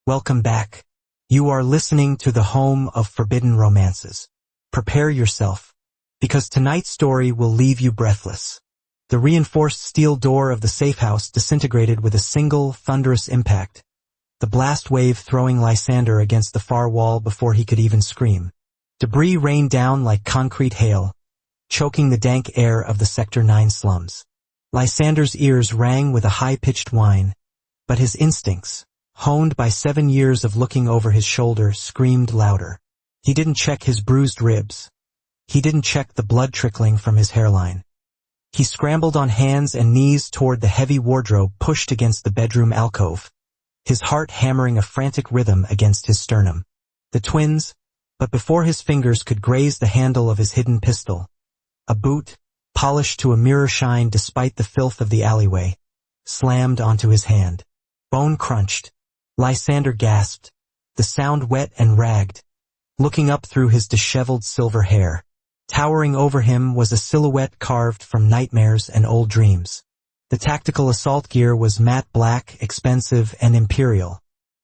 Welcome back. You are listening to the home of forbidden romances. Prepare yourself, because tonight's story will leave you breathless. The reinforced steel door of the safe house disintegrated with a single, thunderous impact, the blast wave throwing Lysander against the far wall before he could even scream. Debris rained down like concrete hail, choking the dank air of the Sector 9 slums. Lysander's ears rang with a high-pitched whine, but his instincts, honed by 7 years of looking over his shoulder, screamed louder. He didn't check his bruised ribs. He didn't check the blood trickling from his hairline. He scrambled on hands and knees toward the heavy wardrobe pushed against the bedroom alcove, his heart hammering a frantic rhythm against his sternum. The twins, but before his fingers could graze the handle of his hidden pistol, a boot, polished to a mirror shine despite the filth of the alleyway, slammed onto his hand. Bone crunched. Lysander gasped, the sound wet and ragged, looking up through his disheveled silver hair. Towering over him was a silhouette carved from nightmares and old dreams. The tactical assault gear was matte black, expensive, and imperial,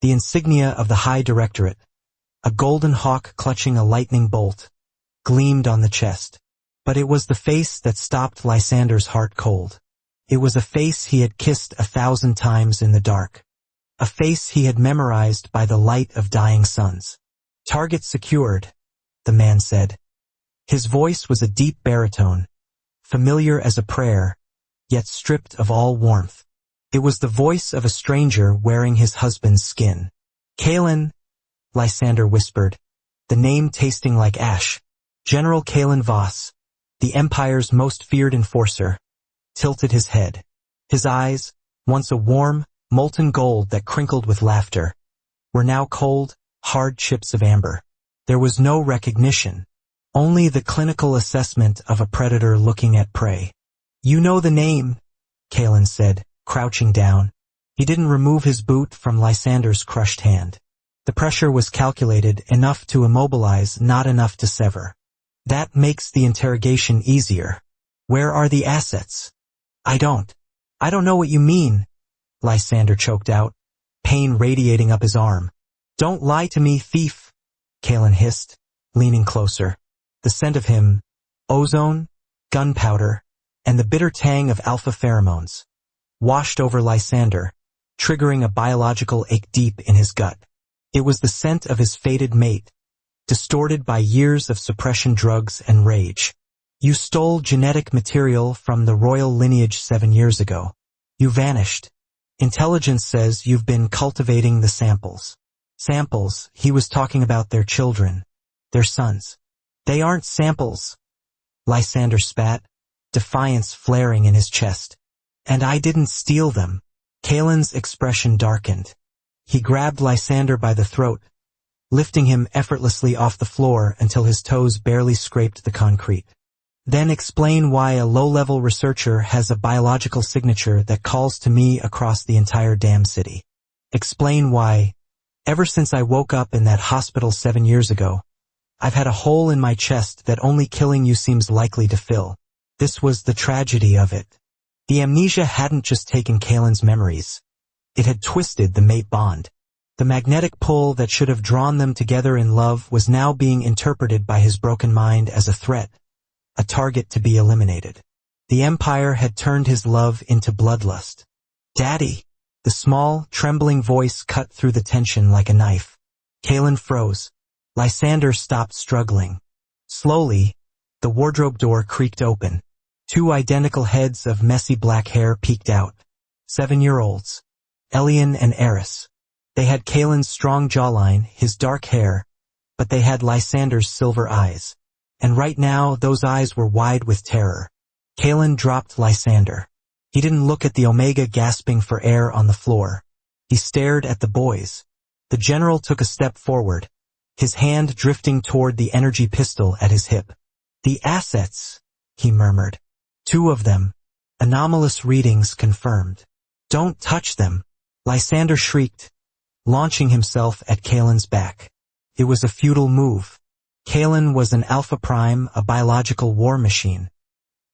the insignia of the High Directorate. A golden hawk clutching a lightning bolt gleamed on the chest. But it was the face that stopped Lysander's heart cold. It was a face he had kissed 1,000 times in the dark. A face he had memorized by the light of dying suns. "Target secured," the man said. His voice was a deep baritone, familiar as a prayer, yet stripped of all warmth. It was the voice of a stranger wearing his husband's skin. "Kalen," Lysander whispered, the name tasting like ash. General Kalen Voss, the Empire's most feared enforcer, tilted his head. His eyes, once a warm, molten gold that crinkled with laughter, were now cold, hard chips of amber. There was no recognition, only the clinical assessment of a predator looking at prey. "You know the name," Kalen said, crouching down. He didn't remove his boot from Lysander's crushed hand. The pressure was calculated, enough to immobilize, not enough to sever. "That makes the interrogation easier. Where are the assets?" I don't know what you mean," Lysander choked out, pain radiating up his arm. "Don't lie to me, thief," Kalen hissed, leaning closer. The scent of him, ozone, gunpowder, and the bitter tang of alpha pheromones, washed over Lysander, triggering a biological ache deep in his gut. It was the scent of his fated mate, distorted by years of suppression drugs and rage. "You stole genetic material from the royal lineage 7 years ago. You vanished. Intelligence says you've been cultivating the samples." Samples, he was talking about their children, their sons. "They aren't samples," Lysander spat, defiance flaring in his chest. "And I didn't steal them." Kalen's expression darkened. He grabbed Lysander by the throat, lifting him effortlessly off the floor until his toes barely scraped the concrete. "Then explain why a low-level researcher has a biological signature that calls to me across the entire damn city. Explain why, ever since I woke up in that hospital 7 years ago, I've had a hole in my chest that only killing you seems likely to fill." This was the tragedy of it. The amnesia hadn't just taken Kalen's memories. It had twisted the mate bond. The magnetic pull that should have drawn them together in love was now being interpreted by his broken mind as a threat, a target to be eliminated. The Empire had turned his love into bloodlust. "Daddy!" The small, trembling voice cut through the tension like a knife. Kalen froze. Lysander stopped struggling. Slowly, the wardrobe door creaked open. 2 identical heads of messy black hair peeked out. 7-year-olds. Elian and Eris. They had Kalen's strong jawline, his dark hair, but they had Lysander's silver eyes. And right now, those eyes were wide with terror. Kalen dropped Lysander. He didn't look at the Omega gasping for air on the floor. He stared at the boys. The general took a step forward, his hand drifting toward the energy pistol at his hip. "The assets," he murmured. 2 of them. Anomalous readings confirmed. "Don't touch them," Lysander shrieked, launching himself at Kalen's back. It was a futile move. Kalen was an Alpha Prime, a biological war machine.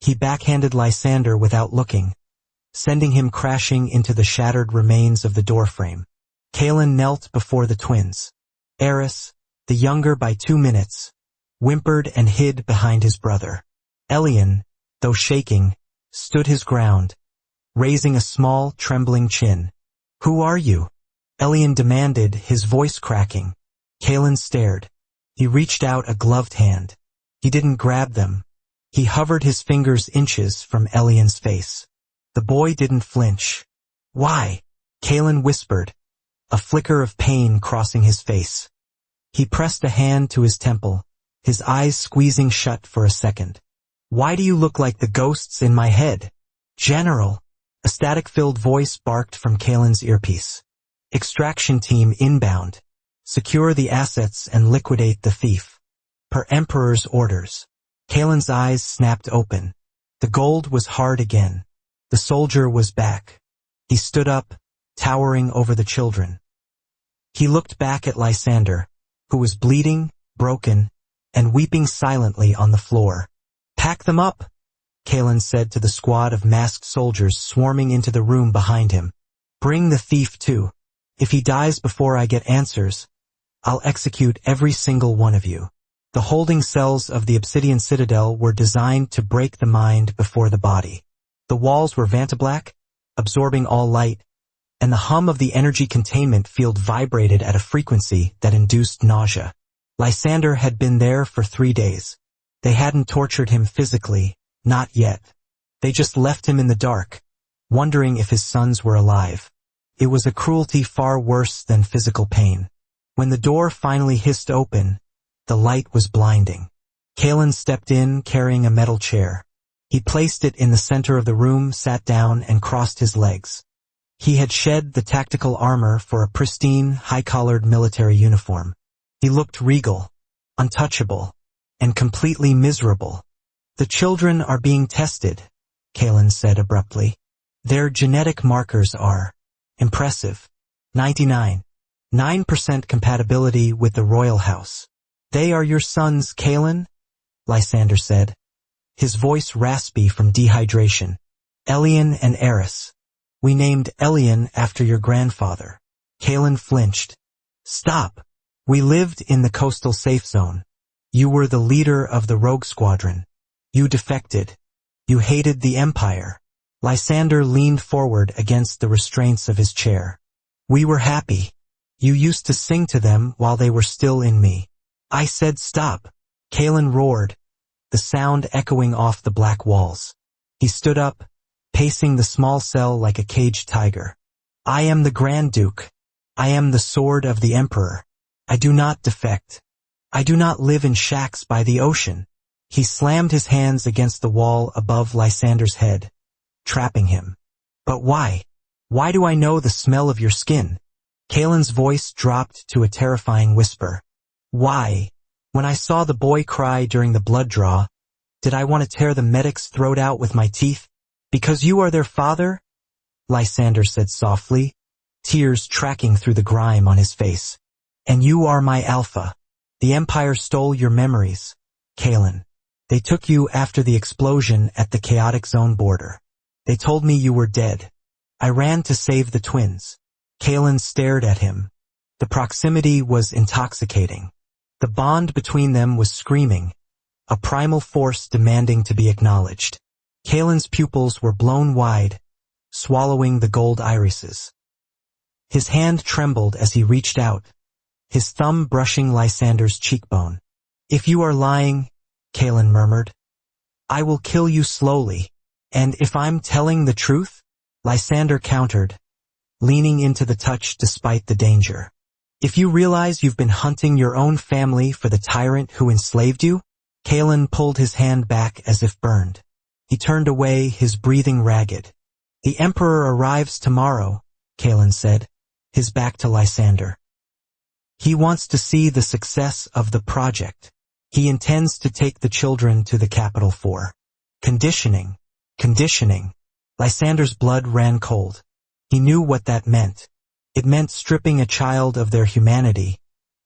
He backhanded Lysander without looking, sending him crashing into the shattered remains of the doorframe. Kaelin knelt before the twins. Eris, the younger by 2 minutes, whimpered and hid behind his brother. Elian, though shaking, stood his ground, raising a small, trembling chin. "Who are you?" Elian demanded, his voice cracking. Kaelin stared. He reached out a gloved hand. He didn't grab them. He hovered his fingers inches from Elian's face. The boy didn't flinch. "Why?" Kaelin whispered, a flicker of pain crossing his face. He pressed a hand to his temple, his eyes squeezing shut for a second. "Why do you look like the ghosts in my head?" "General," a static-filled voice barked from Kaelin's earpiece. "Extraction team inbound. Secure the assets and liquidate the thief. Per Emperor's orders." Kaelin's eyes snapped open. The gold was hard again. The soldier was back. He stood up, towering over the children. He looked back at Lysander, who was bleeding, broken, and weeping silently on the floor. "Pack them up," Kaelin said to the squad of masked soldiers swarming into the room behind him. "Bring the thief too. If he dies before I get answers, I'll execute every single one of you." The holding cells of the Obsidian Citadel were designed to break the mind before the body. The walls were vantablack, absorbing all light, and the hum of the energy containment field vibrated at a frequency that induced nausea. Lysander had been there for 3 days. They hadn't tortured him physically, not yet. They just left him in the dark, wondering if his sons were alive. It was a cruelty far worse than physical pain. When the door finally hissed open, the light was blinding. Kaelin stepped in, carrying a metal chair. He placed it in the center of the room, sat down, and crossed his legs. He had shed the tactical armor for a pristine, high-collared military uniform. He looked regal, untouchable, and completely miserable. "The children are being tested," Kaelin said abruptly. "Their genetic markers are impressive. 99.9% compatibility with the royal house. They are your sons, Kaelin," Lysander said, his voice raspy from dehydration. "Elian and Eris. We named Elian after your grandfather." Kaelin flinched. "Stop. We lived in the coastal safe zone. You were the leader of the rogue squadron. You defected. You hated the Empire." Lysander leaned forward against the restraints of his chair. "We were happy. You used to sing to them while they were still in me." "I said stop," Kaelin roared, the sound echoing off the black walls. He stood up, pacing the small cell like a caged tiger. "I am the Grand Duke. I am the sword of the Emperor. I do not defect. I do not live in shacks by the ocean." He slammed his hands against the wall above Lysander's head, trapping him. "But why? Why do I know the smell of your skin?" Kaelin's voice dropped to a terrifying whisper. "Why? When I saw the boy cry during the blood draw, did I want to tear the medic's throat out with my teeth? Because you are their father?" Lysander said softly, tears tracking through the grime on his face. "And you are my alpha. The Empire stole your memories, Kaelin. They took you after the explosion at the chaotic zone border. They told me you were dead. I ran to save the twins." Kaelin stared at him. The proximity was intoxicating. The bond between them was screaming, a primal force demanding to be acknowledged. Kaelin's pupils were blown wide, swallowing the gold irises. His hand trembled as he reached out, his thumb brushing Lysander's cheekbone. "If you are lying," Kaelin murmured, "I will kill you slowly. And if I'm telling the truth?" Lysander countered, leaning into the touch despite the danger. "If you realize you've been hunting your own family for the tyrant who enslaved you?" Kaelin pulled his hand back as if burned. He turned away, his breathing ragged. "The Emperor arrives tomorrow," Kaelin said, his back to Lysander. "He wants to see the success of the project. He intends to take the children to the capital for conditioning." Conditioning. Lysander's blood ran cold. He knew what that meant. It meant stripping a child of their humanity,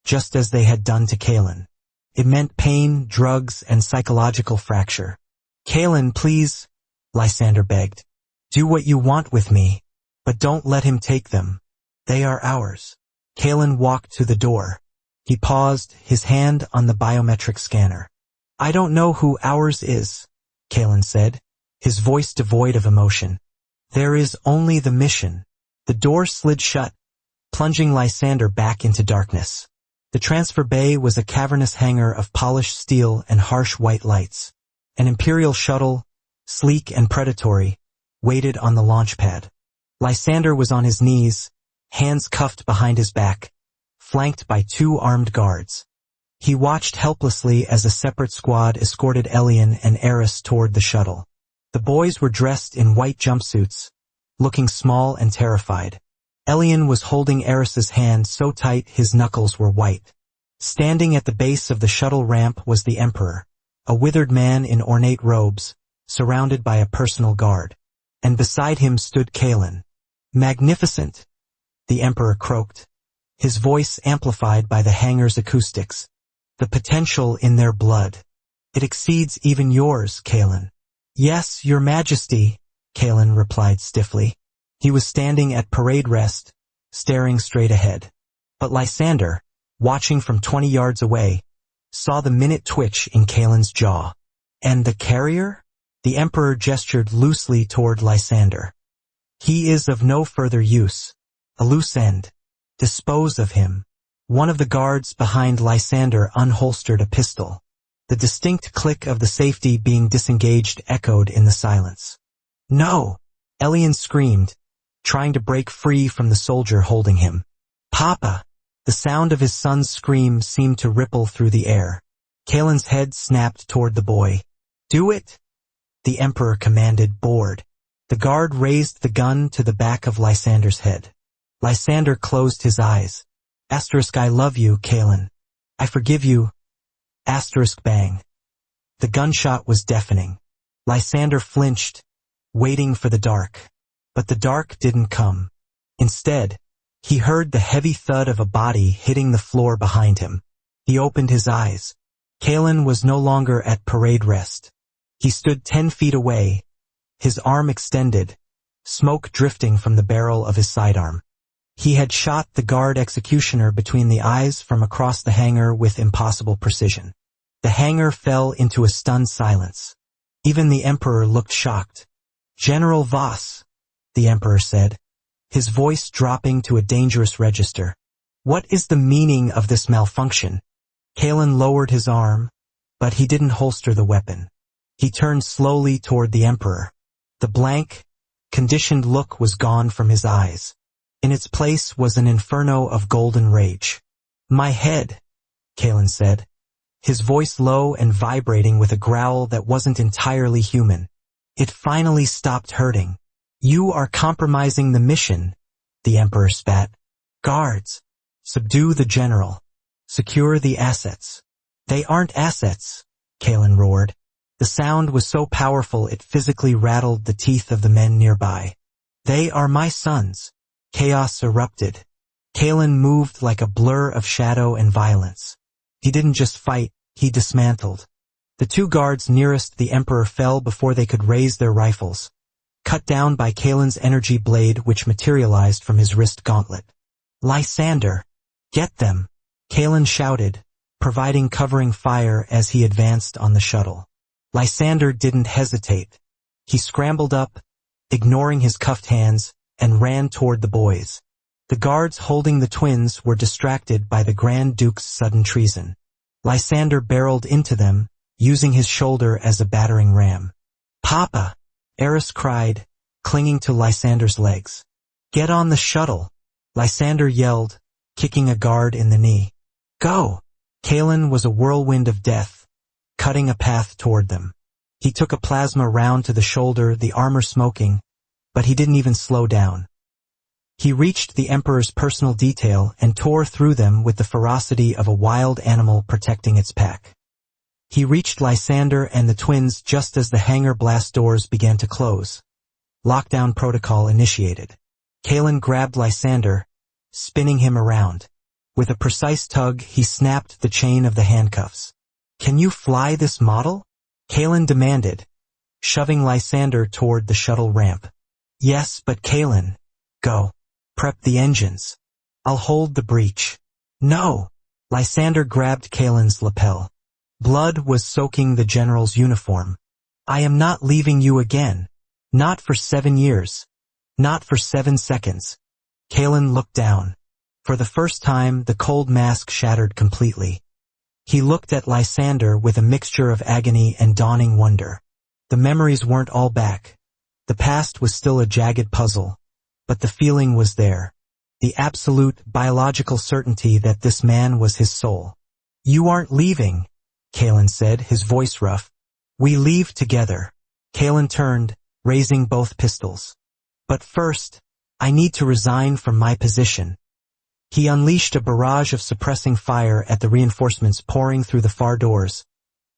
just as they had done to Kaelin. It meant pain, drugs, and psychological fracture. "Kaelin, please," Lysander begged. "Do what you want with me, but don't let him take them." They are ours. Kalen walked to the door. He paused, his hand on the biometric scanner. I don't know who ours is, Kalen said, his voice devoid of emotion. There is only the mission. The door slid shut, plunging Lysander back into darkness. The transfer bay was a cavernous hangar of polished steel and harsh white lights. An Imperial shuttle, sleek and predatory, waited on the launch pad. Lysander was on his knees, hands cuffed behind his back, flanked by 2 armed guards. He watched helplessly as a separate squad escorted Elian and Eris toward the shuttle. The boys were dressed in white jumpsuits, looking small and terrified. Elian was holding Eris's hand so tight his knuckles were white. Standing at the base of the shuttle ramp was the Emperor, a withered man in ornate robes, surrounded by a personal guard. And beside him stood Kalen. Magnificent, the Emperor croaked, his voice amplified by the hangar's acoustics. The potential in their blood. It exceeds even yours, Kalen. Yes, your majesty, Kalen replied stiffly. He was standing at parade rest, staring straight ahead. But Lysander, watching from 20 yards away, saw the minute twitch in Kalen's jaw. And the carrier? The Emperor gestured loosely toward Lysander. He is of no further use. A loose end. Dispose of him. One of the guards behind Lysander unholstered a pistol. The distinct click of the safety being disengaged echoed in the silence. No! Elian screamed, trying to break free from the soldier holding him. Papa! The sound of his son's scream seemed to ripple through the air. Kalen's head snapped toward the boy. Do it! The Emperor commanded, bored. The guard raised the gun to the back of Lysander's head. Lysander closed his eyes. I love you, Kalen. I forgive you. Bang. The gunshot was deafening. Lysander flinched, waiting for the dark. But the dark didn't come. Instead, he heard the heavy thud of a body hitting the floor behind him. He opened his eyes. Kalen was no longer at parade rest. He stood 10 feet away, his arm extended, smoke drifting from the barrel of his sidearm. He had shot the guard executioner between the eyes from across the hangar with impossible precision. The hangar fell into a stunned silence. Even the Emperor looked shocked. General Voss, the Emperor said, his voice dropping to a dangerous register. What is the meaning of this malfunction? Kalen lowered his arm, but he didn't holster the weapon. He turned slowly toward the Emperor. The blank, conditioned look was gone from his eyes. In its place was an inferno of golden rage. My head, Kalen said, his voice low and vibrating with a growl that wasn't entirely human. It finally stopped hurting. You are compromising the mission, the Emperor spat. Guards, subdue the general. Secure the assets. They aren't assets, Kalen roared. The sound was so powerful it physically rattled the teeth of the men nearby. They are my sons. Chaos erupted. Kalen moved like a blur of shadow and violence. He didn't just fight, he dismantled. The 2 guards nearest the Emperor fell before they could raise their rifles, cut down by Kalen's energy blade which materialized from his wrist gauntlet. Lysander! Get them! Kalen shouted, providing covering fire as he advanced on the shuttle. Lysander didn't hesitate. He scrambled up, ignoring his cuffed hands, and ran toward the boys. The guards holding the twins were distracted by the Grand Duke's sudden treason. Lysander barreled into them, using his shoulder as a battering ram. Papa! Eris cried, clinging to Lysander's legs. Get on the shuttle! Lysander yelled, kicking a guard in the knee. Go! Kalen was a whirlwind of death, cutting a path toward them. He took a plasma round to the shoulder, the armor smoking, but he didn't even slow down. He reached the Emperor's personal detail and tore through them with the ferocity of a wild animal protecting its pack. He reached Lysander and the twins just as the hangar blast doors began to close. Lockdown protocol initiated. Kalen grabbed Lysander, spinning him around. With a precise tug, he snapped the chain of the handcuffs. Can you fly this model? Kalen demanded, shoving Lysander toward the shuttle ramp. Yes, but Kalen, go. Prep the engines. I'll hold the breach. No! Lysander grabbed Kalen's lapel. Blood was soaking the general's uniform. I am not leaving you again. Not for 7 years. Not for 7 seconds. Kalen looked down. For the first time, the cold mask shattered completely. He looked at Lysander with a mixture of agony and dawning wonder. The memories weren't all back. The past was still a jagged puzzle, but the feeling was there. The absolute, biological certainty that this man was his soul. You aren't leaving, Kalen said, his voice rough. We leave together. Kalen turned, raising both pistols. But first, I need to resign from my position. He unleashed a barrage of suppressing fire at the reinforcements pouring through the far doors,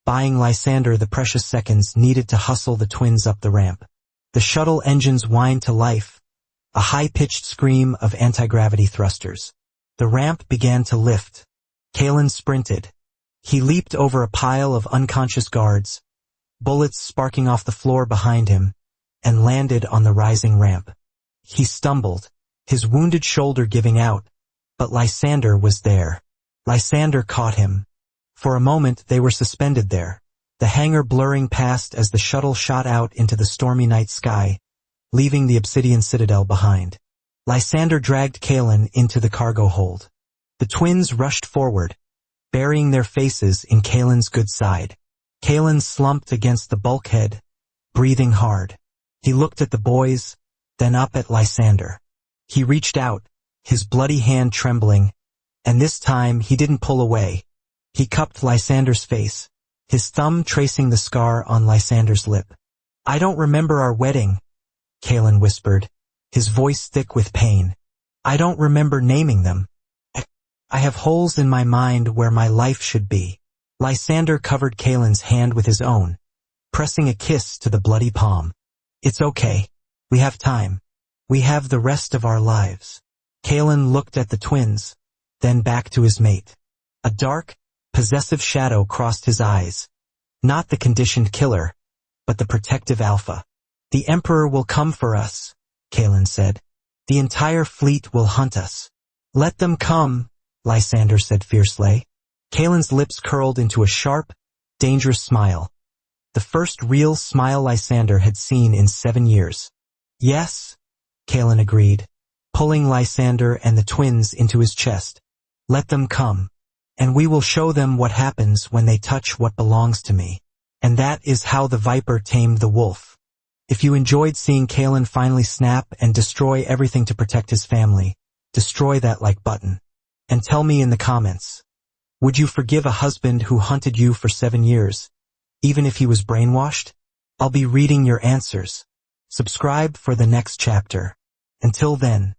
buying Lysander the precious seconds needed to hustle the twins up the ramp. The shuttle engines whined to life, a high-pitched scream of anti-gravity thrusters. The ramp began to lift. Kalen sprinted. He leaped over a pile of unconscious guards, bullets sparking off the floor behind him, and landed on the rising ramp. He stumbled, his wounded shoulder giving out, but Lysander was there. Lysander caught him. For a moment they were suspended there, the hangar blurring past as the shuttle shot out into the stormy night sky, leaving the obsidian citadel behind. Lysander dragged Kalen into the cargo hold. The twins rushed forward, burying their faces in Kalen's good side. Kalen slumped against the bulkhead, breathing hard. He looked at the boys, then up at Lysander. He reached out, his bloody hand trembling, and this time he didn't pull away. He cupped Lysander's face, his thumb tracing the scar on Lysander's lip. I don't remember our wedding, Kalen whispered, his voice thick with pain. I don't remember naming them. I have holes in my mind where my life should be. Lysander covered Kalen's hand with his own, pressing a kiss to the bloody palm. It's okay. We have time. We have the rest of our lives. Kalen looked at the twins, then back to his mate. A dark, possessive shadow crossed his eyes. Not the conditioned killer, but the protective alpha. The Emperor will come for us, Kalen said. The entire fleet will hunt us. Let them come, Lysander said fiercely. Kalen's lips curled into a sharp, dangerous smile. The first real smile Lysander had seen in 7 years. Yes, Kalen agreed, pulling Lysander and the twins into his chest. Let them come, and we will show them what happens when they touch what belongs to me. And that is how the viper tamed the wolf. If you enjoyed seeing Kalen finally snap and destroy everything to protect his family, destroy that like button. And tell me in the comments, would you forgive a husband who hunted you for 7 years, even if he was brainwashed? I'll be reading your answers. Subscribe for the next chapter. Until then,